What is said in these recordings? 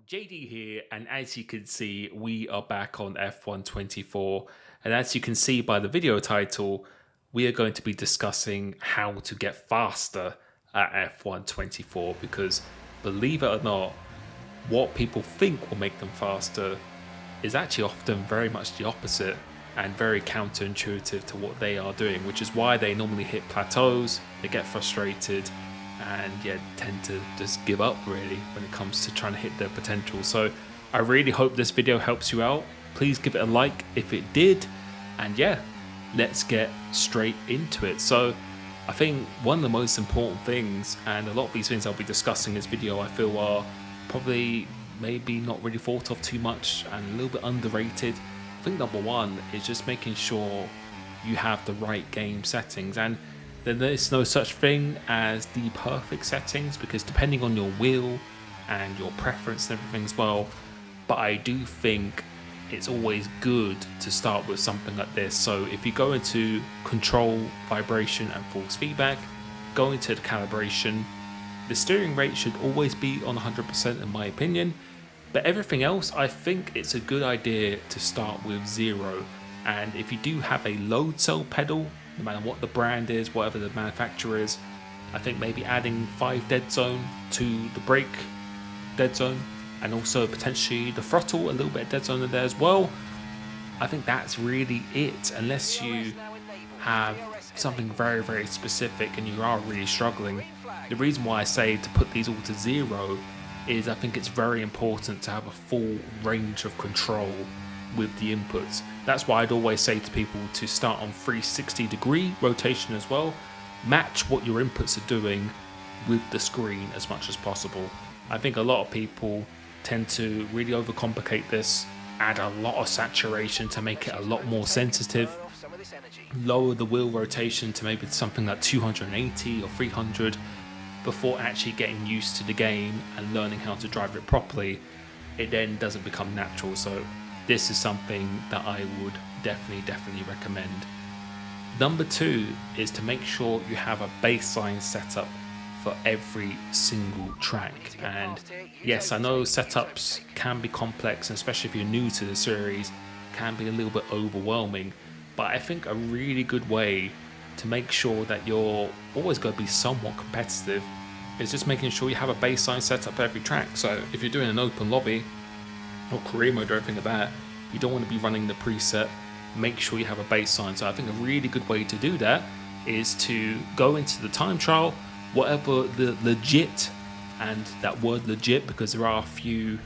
JD here, and as you can see, we are back on F124. And as you can see by the video title, we are going to be discussing how to get faster at F124 because believe it or not, what people think will make them faster is actually often very much the opposite and very counterintuitive to what they are doing, which is why they normally hit plateaus, they get frustrated, and yeah, tend to just give up really when it comes to trying to hit their potential. So I really hope this video helps you out. Please give it a like if it did, and yeah, let's get straight into it. So I think one of the most important things, and a lot of these things I'll be discussing in this video, I feel are probably maybe not really thought of too much and a little bit underrated. I think number one is just making sure you have the right game settings, and then there's no such thing as the perfect settings because depending on your wheel and your preference and everything as well, but I do think it's always good to start with something like this. So if you go into control, vibration and force feedback, go into the calibration, the steering rate should always be on 100% in my opinion, but everything else I think it's a good idea to start with 0. And if you do have a load cell pedal, no matter what the brand is, whatever the manufacturer is, I think maybe adding 5 dead zone to the brake dead zone and also potentially the throttle, a little bit of dead zone in there as well. I think that's really it, unless you have something very, very specific and you are really struggling. The reason why I say to put these all to 0 is I think it's very important to have a full range of control with the inputs. That's why I'd always say to people to start on 360-degree rotation as well. Match what your inputs are doing with the screen as much as possible. I think a lot of people tend to really overcomplicate this, add a lot of saturation to make it a lot more sensitive, lower the wheel rotation to maybe something like 280 or 300 before actually getting used to the game and learning how to drive it properly. It then doesn't become natural. So this is something that I would definitely recommend. Number 2 is to make sure you have a baseline setup for every single track. And yes, I know setups can be complex, and especially if you're new to the series, can be a little bit overwhelming. But I think a really good way to make sure that you're always going to be somewhat competitive is just making sure you have a baseline setup for every track. So if you're doing an open lobby or career mode or anything like that, you don't want to be running the preset. Make sure you have a baseline. So I think a really good way to do that is to go into the time trial, whatever the legit, and that word legit because there are a few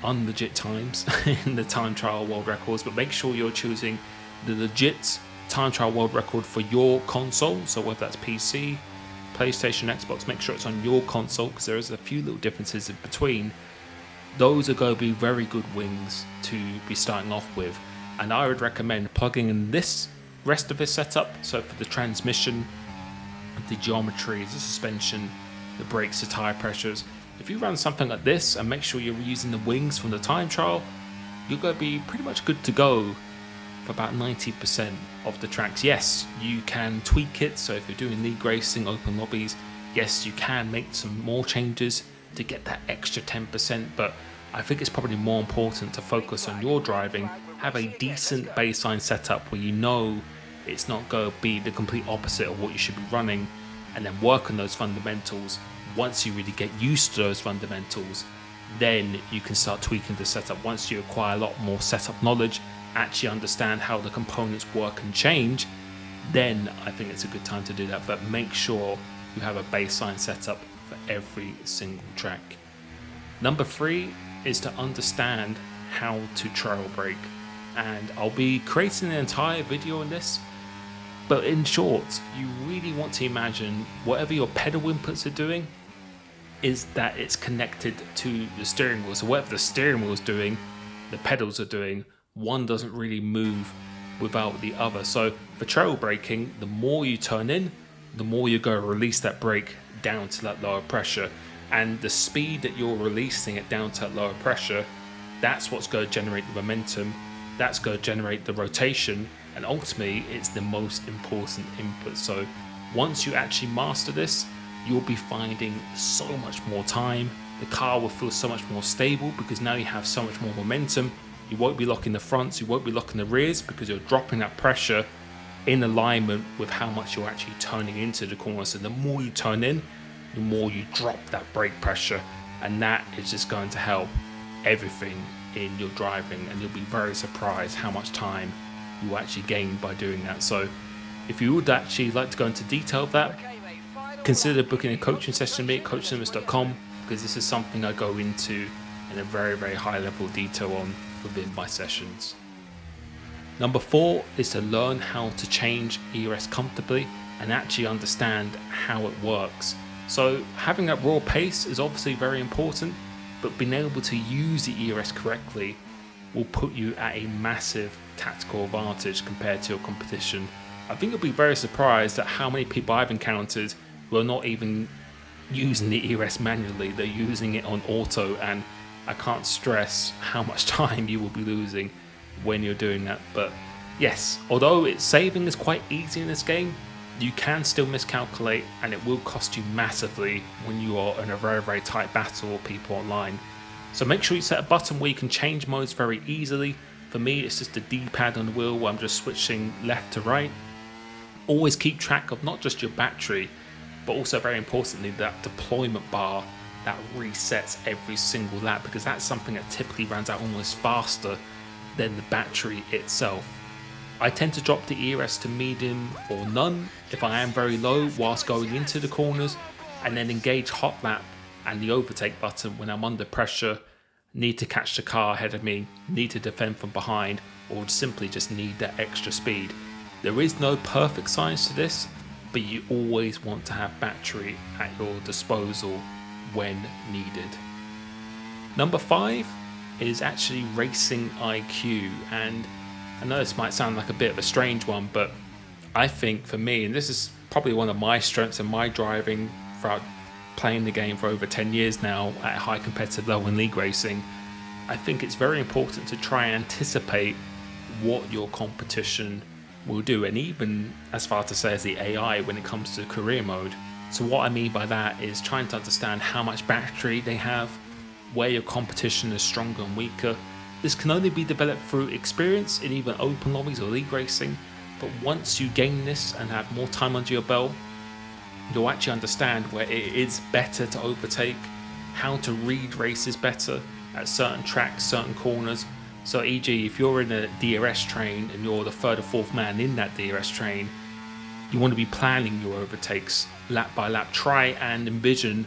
unlegit times in the time trial world records, but make sure you're choosing the legit time trial world record for your console. So whether that's PC, PlayStation, Xbox, make sure it's on your console because there is a few little differences in between. Those are going to be very good wings to be starting off with, and I would recommend plugging in this rest of this setup. So for the transmission, the geometry, the suspension, the brakes, the tire pressures, if you run something like this and make sure you're using the wings from the time trial, you're going to be pretty much good to go for about 90% of the tracks. Yes, you can tweak it. So if you're doing league racing, open lobbies, yes, you can make some more changes to get that extra 10%, but I think it's probably more important to focus on your driving, have a decent baseline setup where you know it's not going to be the complete opposite of what you should be running, and then work on those fundamentals. Once you really get used to those fundamentals, then you can start tweaking the setup. Once you acquire a lot more setup knowledge, actually understand how the components work and change, then I think it's a good time to do that. But make sure you have a baseline setup for every single track. Number 3 is to understand how to trail brake, and I'll be creating an entire video on this, but in short, you really want to imagine whatever your pedal inputs are doing is that it's connected to the steering wheel. So whatever the steering wheel is doing, the pedals are doing. One doesn't really move without the other. So for trail braking, the more you turn in, the more you're going to release that brake down to that lower pressure. And the speed that you're releasing it down to that lower pressure, that's what's going to generate the momentum, that's going to generate the rotation, and ultimately it's the most important input. So once you actually master this, you'll be finding so much more time The car will feel so much more stable because now you have so much more momentum. You won't be locking the fronts, you won't be locking the rears because you're dropping that pressure in alignment with how much you're actually turning into the corner. So the more you turn in, the more you drop that brake pressure, and that is just going to help everything in your driving, and you'll be very surprised how much time you actually gain by doing that. So if you would actually like to go into detail of that, consider booking a coaching session with me at coachlimits.com, because this is something I go into in a very, very high level detail on within my sessions. Number 4 is to learn how to change ERS comfortably and actually understand how it works. So having that raw pace is obviously very important, but being able to use the ERS correctly will put you at a massive tactical advantage compared to your competition. I think you'll be very surprised at how many people I've encountered who are not even using the ERS manually, they're using it on auto, and I can't stress how much time you will be losing when you're doing that. But yes, although saving is quite easy in this game, you can still miscalculate, and it will cost you massively when you are in a very, very tight battle with people online. So make sure you set a button where you can change modes very easily. For me, it's just a D-pad on the wheel where I'm just switching left to right. Always keep track of not just your battery, but also very importantly that deployment bar that resets every single lap, because that's something that typically runs out almost faster than the battery itself. I tend to drop the ERS to medium or none if I am very low whilst going into the corners, and then engage hot lap and the overtake button when I'm under pressure, need to catch the car ahead of me, need to defend from behind, or simply just need that extra speed. There is no perfect science to this, but you always want to have battery at your disposal when needed. Number 5 is actually racing IQ, and I know this might sound like a bit of a strange one, but I think for me, and this is probably one of my strengths in my driving throughout playing the game for over 10 years now at a high competitive level in league racing, I think it's very important to try and anticipate what your competition will do, and even as far to say as the AI when it comes to career mode. So what I mean by that is trying to understand how much battery they have, where your competition is stronger and weaker. This can only be developed through experience in even open lobbies or league racing, but once you gain this and have more time under your belt, you'll actually understand where it is better to overtake, how to read races better at certain tracks, certain corners. So e.g. if you're in a DRS train and you're the third or fourth man in that DRS train, you want to be planning your overtakes lap by lap. Try and envision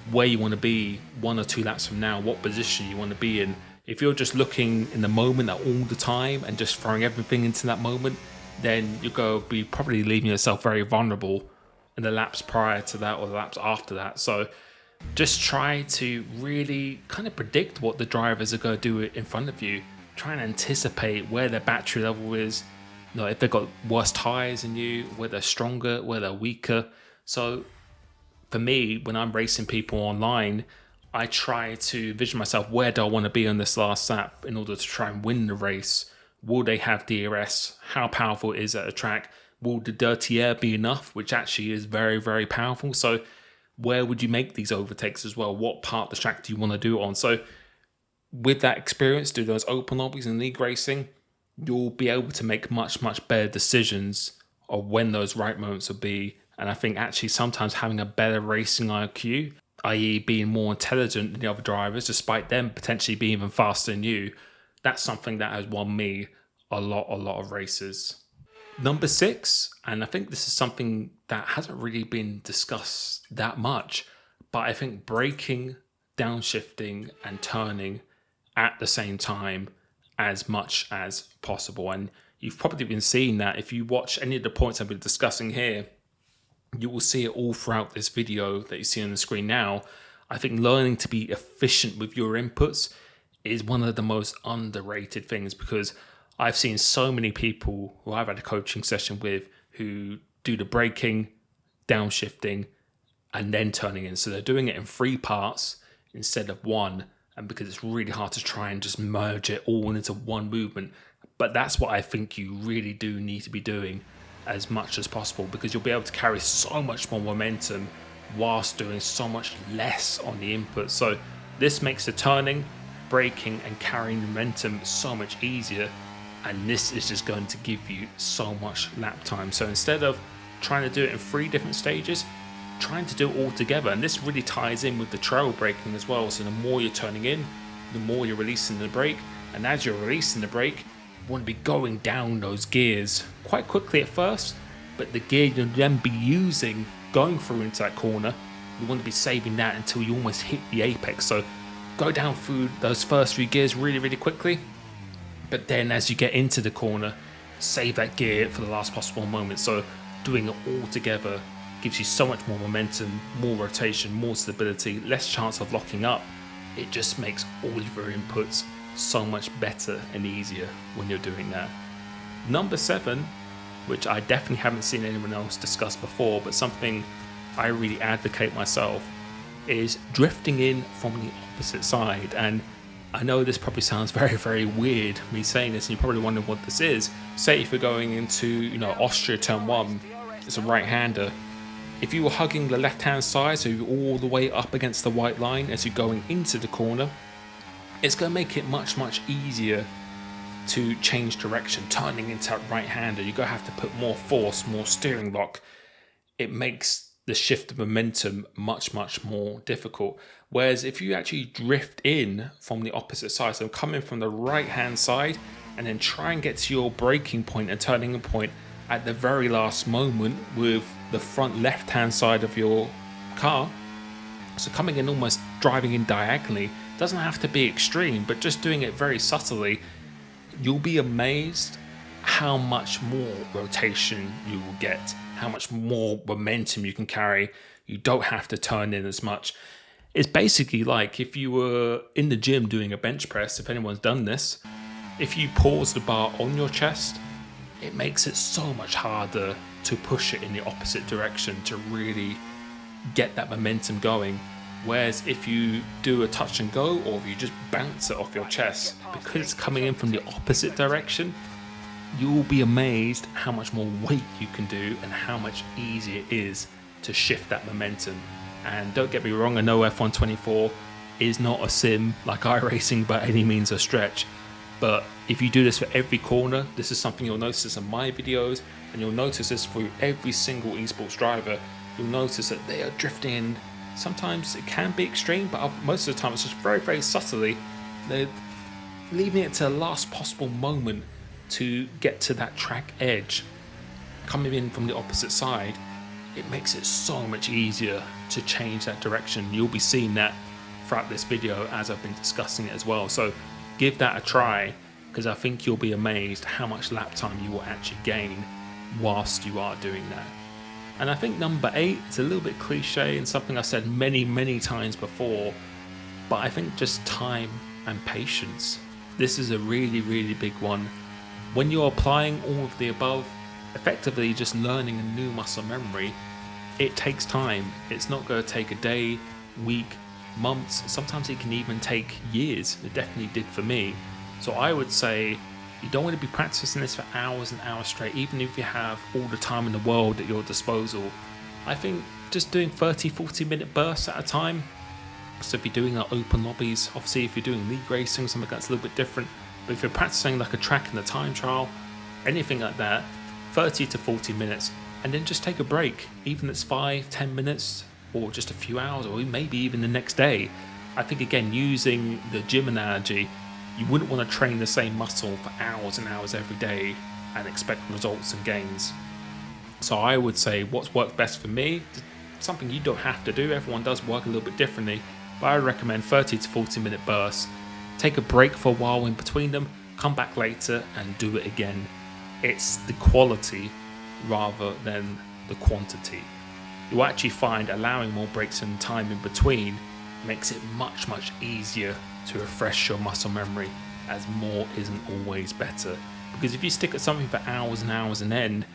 where you want to be 1 or 2 laps from now, what position you want to be in. If you're just looking in the moment all the time and just throwing everything into that moment, then you're going to be probably leaving yourself very vulnerable in the laps prior to that or the laps after that. So just try to really kind of predict what the drivers are going to do in front of you. Try and anticipate where their battery level is, you know, if they've got worse tyres than you, where they're stronger, where they're weaker. So for me, when I'm racing people online, I try to envision myself, where do I want to be on this last lap in order to try and win the race? Will they have DRS? How powerful it is at a track? Will the dirty air be enough? Which actually is very, very powerful. So where would you make these overtakes as well? What part of the track do you want to do it on? So with that experience, do those open lobbies and league racing, you'll be able to make much, much better decisions of when those right moments will be. And I think actually sometimes having a better racing IQ, i.e. being more intelligent than the other drivers, despite them potentially being even faster than you, that's something that has won me a lot of races. Number 6, and I think this is something that hasn't really been discussed that much, but I think braking, downshifting and turning at the same time as much as possible. And you've probably been seeing that if you watch any of the points I've been discussing here, you will see it all throughout this video that you see on the screen now. I think learning to be efficient with your inputs is one of the most underrated things, because I've seen so many people who I've had a coaching session with who do the braking, downshifting, and then turning in. So they're doing it in 3 parts instead of 1. And because it's really hard to try and just merge it all into one movement. But that's what I think you really do need to be doing as much as possible, because you'll be able to carry so much more momentum whilst doing so much less on the input. So this makes the turning, braking and carrying momentum so much easier, and this is just going to give you so much lap time. So instead of trying to do it in 3 different stages, trying to do it all together. And this really ties in with the trail braking as well. So the more you're turning in, the more you're releasing the brake, and as you're releasing the brake, you want to be going down those gears quite quickly at first, but the gear you'll then be using going through into that corner, you want to be saving that until you almost hit the apex. So go down through those first 3 gears really quickly, but then as you get into the corner, save that gear for the last possible moment. So doing it all together gives you so much more momentum, more rotation, more stability, less chance of locking up. It just makes all of your inputs so much better and easier when you're doing that. Number 7, which I definitely haven't seen anyone else discuss before, but something I really advocate myself, is drifting in from the opposite side. And I know this probably sounds very weird, me saying this, and you're probably wondering what this is. Say if you're going into, Austria turn 1, it's a right-hander. If you were hugging the left-hand side, so you're all the way up against the white line as you're going into the corner, it's going to make it much easier to change direction. Turning into that right-hander, you're going to have to put more force, more steering lock. It makes the shift of momentum much more difficult. Whereas if you actually drift in from the opposite side, so come in from the right-hand side and then try and get to your braking point and turning point at the very last moment with the front left-hand side of your car, so coming in almost driving in diagonally, doesn't have to be extreme, but just doing it very subtly, you'll be amazed how much more rotation you will get, how much more momentum you can carry. You don't have to turn in as much. It's basically like if you were in the gym doing a bench press, if anyone's done this, if you pause the bar on your chest, it makes it so much harder to push it in the opposite direction to really get that momentum going. Whereas if you do a touch and go, or if you just bounce it off your chest, because it's coming in from the opposite direction, you'll be amazed how much more weight you can do and how much easier it is to shift that momentum. And don't get me wrong, I know F124 is not a sim like iRacing by any means a stretch, but if you do this for every corner, this is something you'll notice in my videos, and you'll notice this through every single esports driver. You'll notice that they are drifting in. Sometimes it can be extreme, but most of the time it's just very subtly. They're leaving it to the last possible moment to get to that track edge. Coming in from the opposite side, it makes it so much easier to change that direction. You'll be seeing that throughout this video as I've been discussing it as well. So give that a try, because I think you'll be amazed how much lap time you will actually gain whilst you are doing that. And I think number 8 is a little bit cliche and something I've said many times before, but I think just time and patience. This is a really big one. When you're applying all of the above, effectively just learning a new muscle memory, it takes time. It's not going to take a day, week, months. Sometimes it can even take years. It definitely did for me. So I would say you don't want to be practicing this for hours and hours straight, even if you have all the time in the world at your disposal. I think just doing 30-40 minute bursts at a time. So if you're doing open lobbies, obviously if you're doing league racing, something that's a little bit different, but if you're practicing like a track in the time trial, anything like that, 30 to 40 minutes, and then just take a break, even if it's 5-10 minutes or just a few hours, or maybe even the next day. I think again, using the gym analogy, you wouldn't want to train the same muscle for hours and hours every day and expect results and gains. So I would say what's worked best for me, something you don't have to do, everyone does work a little bit differently, but I recommend 30 to 40 minute bursts. Take a break for a while in between them, come back later and do it again. It's the quality rather than the quantity. You'll actually find allowing more breaks and time in between makes it much easier to refresh your muscle memory, as more isn't always better. Because if you stick at something for hours and hours and end,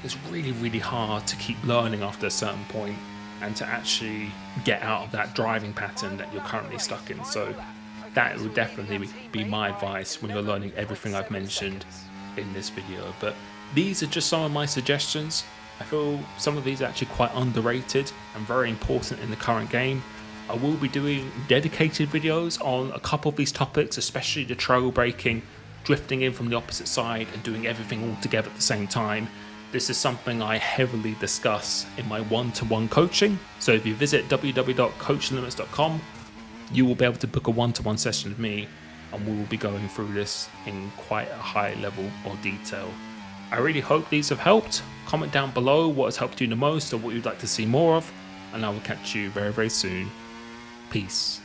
it's really hard to keep learning after a certain point and to actually get out of that driving pattern that you're currently stuck in. So that would definitely be my advice when you're learning everything I've mentioned in this video. But these are just some of my suggestions. I feel some of these are actually quite underrated and very important in the current game. I will be doing dedicated videos on a couple of these topics, especially the trail breaking, drifting in from the opposite side and doing everything all together at the same time. This is something I heavily discuss in my one-to-one coaching. So if you visit www.coachlimits.com, you will be able to book a one-to-one session with me, and we will be going through this in quite a high level of detail. I really hope these have helped. Comment down below what has helped you the most or what you'd like to see more of, and I will catch you very, very soon. Peace.